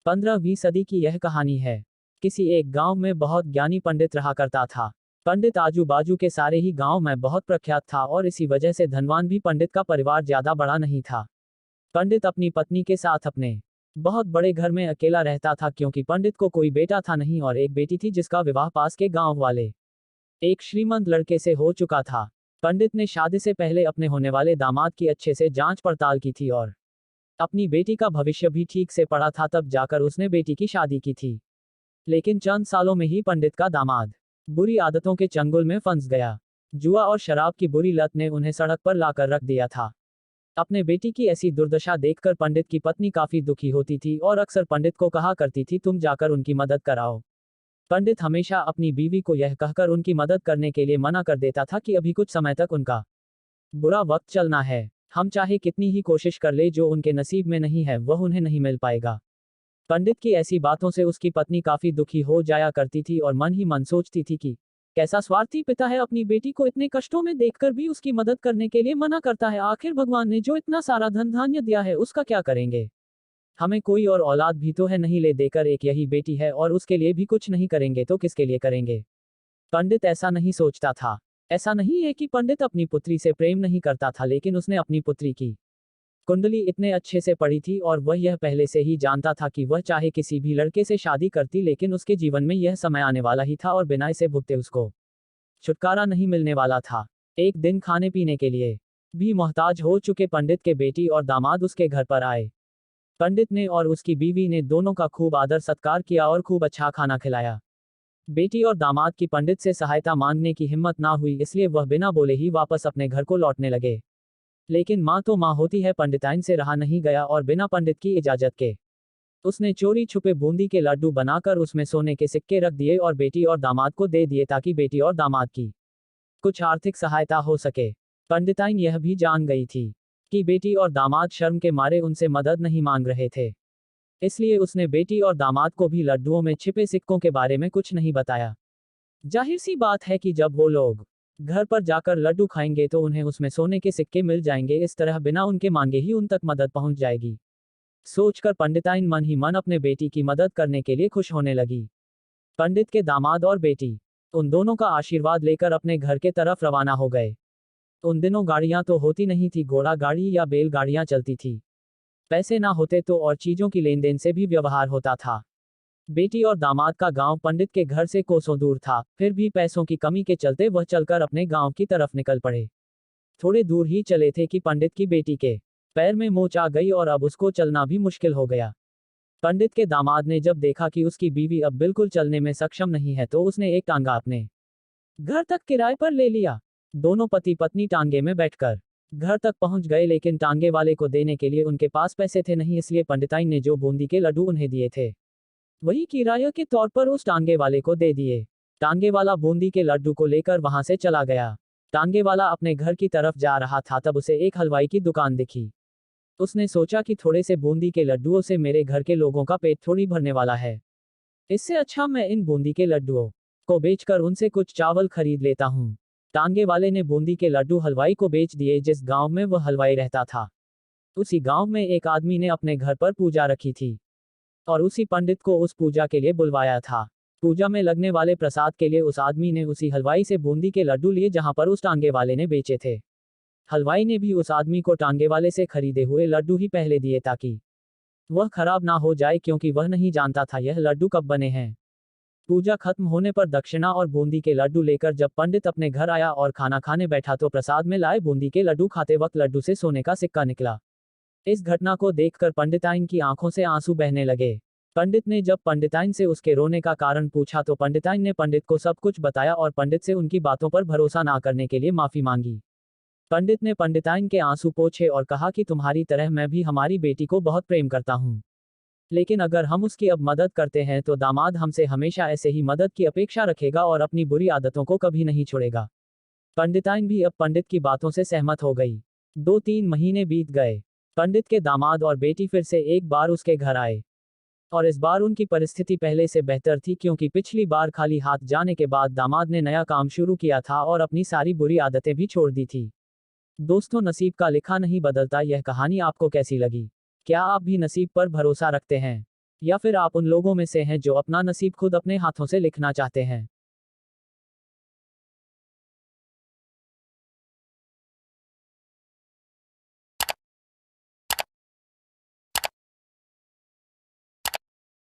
15वीं सदी की यह कहानी है। किसी एक गांव में बहुत ज्ञानी पंडित रहा करता था। पंडित आजू बाजू के सारे ही गांव में बहुत प्रख्यात था और इसी वजह से धनवान भी पंडित का परिवार ज्यादा बड़ा नहीं था। पंडित अपनी पत्नी के साथ अपने बहुत बड़े घर में अकेला रहता था क्योंकि पंडित को कोई बेटा था नहीं और एक बेटी थी जिसका विवाह पास के गांव वाले एक श्रीमंत लड़के से हो चुका था। पंडित ने शादी से पहले अपने होने वाले दामाद की अच्छे से जांच पड़ताल की थी और अपनी बेटी का भविष्य भी ठीक से पढ़ा था, तब जाकर उसने बेटी की शादी की थी। लेकिन चंद सालों में ही पंडित का दामाद बुरी आदतों के चंगुल में फंस गया। जुआ और शराब की बुरी लत ने उन्हें सड़क पर लाकर रख दिया था। अपने बेटी की ऐसी दुर्दशा देखकर पंडित की पत्नी काफी दुखी होती थी और अक्सर पंडित को कहा करती थी, तुम जाकर उनकी मदद कराओ। पंडित हमेशा अपनी बीवी को यह कहकर उनकी मदद करने के लिए मना कर देता था कि अभी कुछ समय तक उनका बुरा वक्त चलना है। हम चाहे कितनी ही कोशिश कर ले, जो उनके नसीब में नहीं है वह उन्हें नहीं मिल पाएगा। पंडित की ऐसी बातों से उसकी पत्नी काफी दुखी हो जाया करती थी और मन ही मन सोचती थी कि कैसा स्वार्थी पिता है, अपनी बेटी को इतने कष्टों में देखकर भी उसकी मदद करने के लिए मना करता है। आखिर भगवान ने जो इतना सारा धन धान्य दिया है उसका क्या करेंगे। हमें कोई और औलाद भी तो है नहीं, ले देकर एक यही बेटी है और उसके लिए भी कुछ नहीं करेंगे तो किसके लिए करेंगे। पंडित ऐसा नहीं सोचता था। ऐसा नहीं है कि पंडित अपनी पुत्री से प्रेम नहीं करता था, लेकिन उसने अपनी पुत्री की कुंडली इतने अच्छे से पढ़ी थी और वह यह पहले से ही जानता था कि वह चाहे किसी भी लड़के से शादी करती, लेकिन उसके जीवन में यह समय आने वाला ही था और बिना इसे भुगते उसको छुटकारा नहीं मिलने वाला था। एक दिन खाने पीने के लिए भी मोहताज हो चुके पंडित के बेटी और दामाद उसके घर पर आए। पंडित ने और उसकी बीवी ने दोनों का खूब आदर सत्कार किया और खूब अच्छा खाना खिलाया। बेटी और दामाद की पंडित से सहायता मांगने की हिम्मत ना हुई, इसलिए वह बिना बोले ही वापस अपने घर को लौटने लगे। लेकिन माँ तो माँ होती है, पंडिताइन से रहा नहीं गया और बिना पंडित की इजाजत के उसने चोरी छुपे बूंदी के लड्डू बनाकर उसमें सोने के सिक्के रख दिए और बेटी और दामाद को दे दिए ताकि बेटी और दामाद की कुछ आर्थिक सहायता हो सके। पंडिताइन यह भी जान गई थी कि बेटी और दामाद शर्म के मारे उनसे मदद नहीं मांग रहे थे, इसलिए उसने बेटी और दामाद को भी लड्डुओं में छिपे सिक्कों के बारे में कुछ नहीं बताया। जाहिर सी बात है कि जब वो लोग घर पर जाकर लड्डू खाएंगे तो उन्हें उसमें सोने के सिक्के मिल जाएंगे, इस तरह बिना उनके मांगे ही उन तक मदद पहुंच जाएगी। सोचकर पंडिताइन मन ही मन अपने बेटी की मदद करने के लिए खुश होने लगी। पंडित के दामाद और बेटी उन दोनों का आशीर्वाद लेकर अपने घर के तरफ रवाना हो गए। उन दिनों गाड़ियां तो होती नहीं थी, घोड़ा गाड़ी या बैल गाड़ियां चलती थी। पैसे ना होते तो और चीजों की लेन देन से भी व्यवहार होता था। बेटी और दामाद का गांव पंडित के घर से कोसों दूर था, फिर भी पैसों की कमी के चलते वह चलकर अपने गांव की तरफ निकल पड़े। थोड़े दूर ही चले थे कि पंडित की बेटी के पैर में मोच आ गई और अब उसको चलना भी मुश्किल हो गया। पंडित के दामाद ने जब देखा कि उसकी बीवी अब बिल्कुल चलने में सक्षम नहीं है तो उसने एक टांगा अपने घर तक किराए पर ले लिया। दोनों पति पत्नी टांगे में बैठकर घर तक पहुंच गए, लेकिन टांगे वाले को देने के लिए उनके पास पैसे थे नहीं, इसलिए पंडिताइन ने जो बूंदी के लड्डू उन्हें दिए थे वही किराया के तौर पर उस टांगे वाले को दे दिए। टांगे वाला बूंदी के लड्डू को लेकर वहां से चला गया। टांगे वाला अपने घर की तरफ जा रहा था, तब उसे एक हलवाई की दुकान दिखी। उसने सोचा कि थोड़े से बूंदी के लड्डुओं से मेरे घर के लोगों का पेट थोड़ी भरने वाला है, इससे अच्छा मैं इन बूंदी के लड्डुओं को बेचकर उनसे कुछ चावल खरीद लेता हूँ। टांगे वाले ने बूंदी के लड्डू हलवाई को बेच दिए। जिस गांव में वह हलवाई रहता था, उसी गांव में एक आदमी ने अपने घर पर पूजा रखी थी और उसी पंडित को उस पूजा के लिए बुलवाया था। पूजा में लगने वाले प्रसाद के लिए उस आदमी ने उसी हलवाई से बूंदी के लड्डू लिए जहां पर उस टांगे वाले ने बेचे थे। हलवाई ने भी उस आदमी को टांगे वाले से खरीदे हुए लड्डू ही पहले दिए ताकि वह खराब ना हो जाए, क्योंकि वह नहीं जानता था यह लड्डू कब बने हैं। पूजा खत्म होने पर दक्षिणा और बूंदी के लड्डू लेकर जब पंडित अपने घर आया और खाना खाने बैठा तो प्रसाद में लाए बूंदी के लड्डू खाते वक्त लड्डू से सोने का सिक्का निकला। इस घटना को देखकर पंडिताइन की आंखों से आंसू बहने लगे। पंडित ने जब पंडिताइन से उसके रोने का कारण पूछा तो पंडिताइन ने पंडित को सब कुछ बताया और पंडित से उनकी बातों पर भरोसा ना करने के लिए माफी मांगी। पंडित ने पंडिताइन के आंसू पोंछे और कहा कि तुम्हारी तरह मैं भी हमारी बेटी को बहुत प्रेम करता हूँ, लेकिन अगर हम उसकी अब मदद करते हैं तो दामाद हमसे हमेशा ऐसे ही मदद की अपेक्षा रखेगा और अपनी बुरी आदतों को कभी नहीं छोड़ेगा। पंडिताइन भी अब पंडित की बातों से सहमत हो गई। 2-3 महीने बीत गए। पंडित के दामाद और बेटी फिर से एक बार उसके घर आए और इस बार उनकी परिस्थिति पहले से बेहतर थी, क्योंकि पिछली बार खाली हाथ जाने के बाद दामाद ने नया काम शुरू किया था और अपनी सारी बुरी आदतें भी छोड़ दी थी। दोस्तों, नसीब का लिखा नहीं बदलता। यह कहानी आपको कैसी लगी? क्या आप भी नसीब पर भरोसा रखते हैं? या फिर आप उन लोगों में से हैं जो अपना नसीब खुद अपने हाथों से लिखना चाहते हैं।